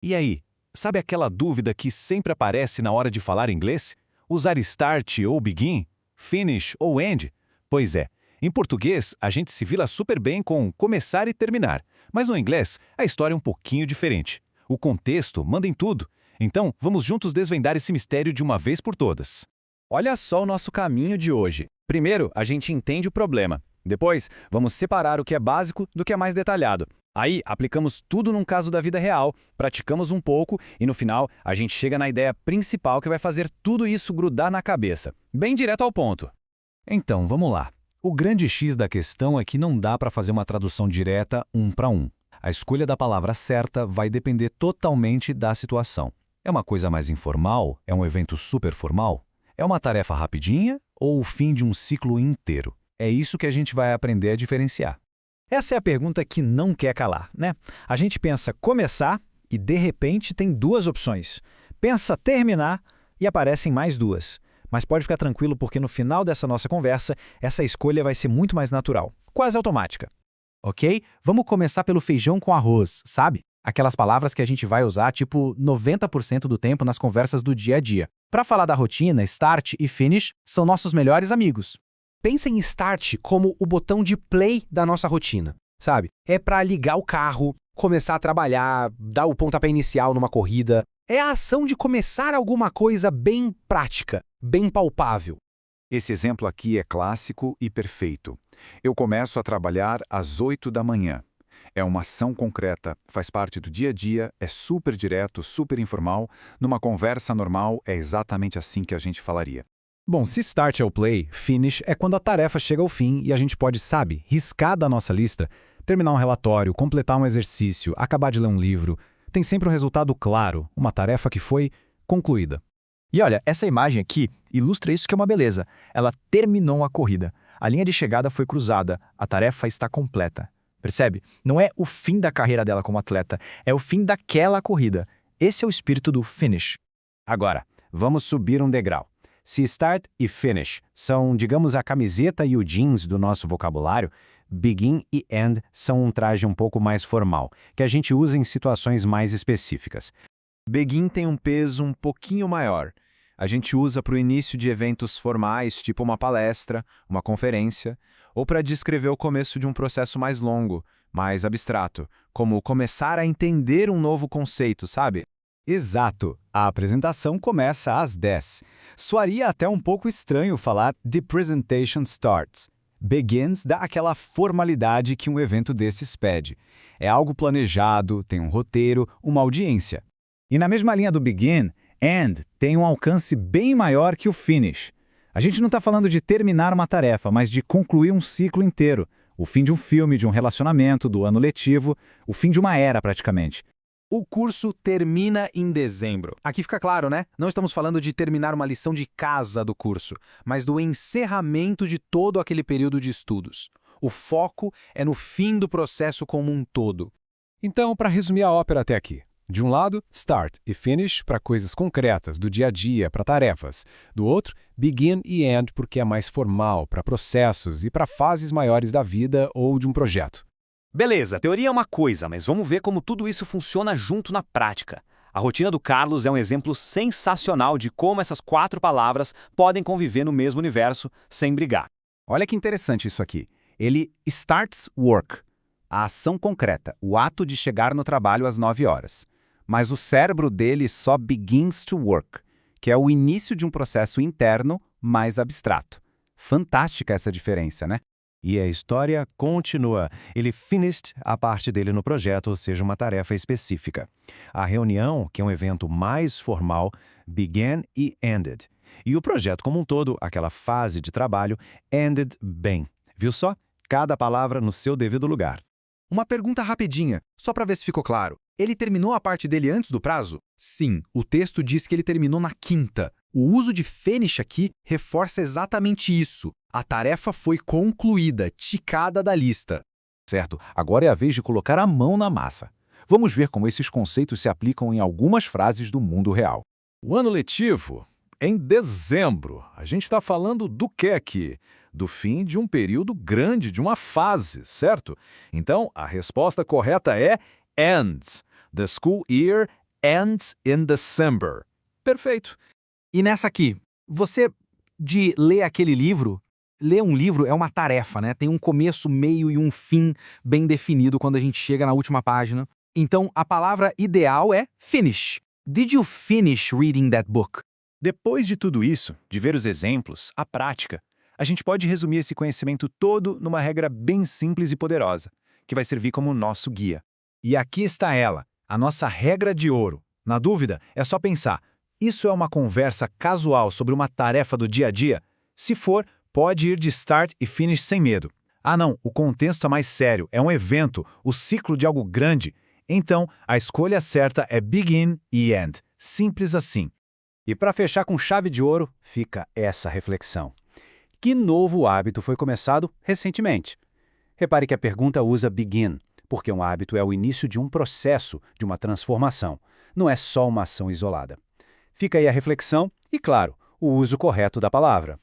E aí, sabe aquela dúvida que sempre aparece na hora de falar inglês? Usar start ou begin? Finish ou end? Pois é, em português a gente se vira super bem com começar e terminar, mas no inglês a história é um pouquinho diferente. O contexto manda em tudo. Então, vamos juntos desvendar esse mistério de uma vez por todas. Olha só o nosso caminho de hoje. Primeiro, a gente entende o problema. Depois, vamos separar o que é básico do que é mais detalhado. Aí, aplicamos tudo num caso da vida real, praticamos um pouco e, no final, a gente chega na ideia principal que vai fazer tudo isso grudar na cabeça. Bem direto ao ponto. Então, vamos lá. O grande X da questão é que não dá para fazer uma tradução direta um para um. A escolha da palavra certa vai depender totalmente da situação. É uma coisa mais informal? É um evento super formal? É uma tarefa rapidinha ou o fim de um ciclo inteiro? É isso que a gente vai aprender a diferenciar. Essa é a pergunta que não quer calar, né? A gente pensa começar e, de repente, tem duas opções. Pensa terminar e aparecem mais duas. Mas pode ficar tranquilo porque no final dessa nossa conversa, essa escolha vai ser muito mais natural, quase automática. Ok? Vamos começar pelo feijão com arroz, sabe? Aquelas palavras que a gente vai usar tipo 90% do tempo nas conversas do dia a dia. Para falar da rotina, start e finish são nossos melhores amigos. Pensa em start como o botão de play da nossa rotina, sabe? É para ligar o carro, começar a trabalhar, dar o pontapé inicial numa corrida. É a ação de começar alguma coisa bem prática, bem palpável. Esse exemplo aqui é clássico e perfeito. Eu começo a trabalhar às 8 da manhã. É uma ação concreta, faz parte do dia a dia, é super direto, super informal. Numa conversa normal, é exatamente assim que a gente falaria. Bom, se start é o play, finish é quando a tarefa chega ao fim e a gente pode, sabe, riscar da nossa lista, terminar um relatório, completar um exercício, acabar de ler um livro. Tem sempre um resultado claro, uma tarefa que foi concluída. E olha, essa imagem aqui ilustra isso que é uma beleza. Ela terminou a corrida. A linha de chegada foi cruzada, a tarefa está completa. Percebe? Não é o fim da carreira dela como atleta, é o fim daquela corrida. Esse é o espírito do finish. Agora, vamos subir um degrau. Se start e finish são, digamos, a camiseta e o jeans do nosso vocabulário, begin e end são um traje um pouco mais formal, que a gente usa em situações mais específicas. Begin tem um peso um pouquinho maior. A gente usa para o início de eventos formais, tipo uma palestra, uma conferência, ou para descrever o começo de um processo mais longo, mais abstrato, como começar a entender um novo conceito, sabe? Exato. A apresentação começa às 10. Soaria até um pouco estranho falar "The presentation starts". Begins dá aquela formalidade que um evento desses pede. É algo planejado, tem um roteiro, uma audiência. E na mesma linha do begin, end tem um alcance bem maior que o finish. A gente não está falando de terminar uma tarefa, mas de concluir um ciclo inteiro. O fim de um filme, de um relacionamento, do ano letivo, o fim de uma era praticamente. O curso termina em dezembro. Aqui fica claro, né? Não estamos falando de terminar uma lição de casa do curso, mas do encerramento de todo aquele período de estudos. O foco é no fim do processo como um todo. Então, para resumir a ópera até aqui. De um lado, start e finish para coisas concretas, do dia a dia, para tarefas. Do outro, begin e end porque é mais formal, para processos e para fases maiores da vida ou de um projeto. Beleza, teoria é uma coisa, mas vamos ver como tudo isso funciona junto na prática. A rotina do Carlos é um exemplo sensacional de como essas 4 palavras podem conviver no mesmo universo sem brigar. Olha que interessante isso aqui. Ele starts work, a ação concreta, o ato de chegar no trabalho às 9 horas. Mas o cérebro dele só begins to work, que é o início de um processo interno mais abstrato. Fantástica essa diferença, né? E a história continua. Ele finished a parte dele no projeto, ou seja, uma tarefa específica. A reunião, que é um evento mais formal, began e ended. E o projeto como um todo, aquela fase de trabalho, ended bem. Viu só? Cada palavra no seu devido lugar. Uma pergunta rapidinha, só para ver se ficou claro. Ele terminou a parte dele antes do prazo? Sim, o texto diz que ele terminou na quinta. O uso de finish aqui reforça exatamente isso. A tarefa foi concluída, ticada da lista. Certo, agora é a vez de colocar a mão na massa. Vamos ver como esses conceitos se aplicam em algumas frases do mundo real. O ano letivo, em dezembro. A gente está falando do que aqui? Do fim de um período grande, de uma fase, certo? Então, a resposta correta é ends. The school year ends in December. Perfeito. E nessa aqui, você de ler aquele livro, ler um livro é uma tarefa, né? Tem um começo, meio e um fim bem definido quando a gente chega na última página. Então, a palavra ideal é finish. Did you finish reading that book? Depois de tudo isso, de ver os exemplos, a prática, a gente pode resumir esse conhecimento todo numa regra bem simples e poderosa, que vai servir como nosso guia. E aqui está ela, a nossa regra de ouro. Na dúvida, é só pensar, isso é uma conversa casual sobre uma tarefa do dia a dia? Se for, pode ir de start e finish sem medo. Ah não, o contexto é mais sério, é um evento, o ciclo de algo grande. Então, a escolha certa é begin e end. Simples assim. E para fechar com chave de ouro, fica essa reflexão. Que novo hábito foi começado recentemente? Repare que a pergunta usa begin, porque um hábito é o início de um processo, de uma transformação. Não é só uma ação isolada. Fica aí a reflexão e, claro, o uso correto da palavra.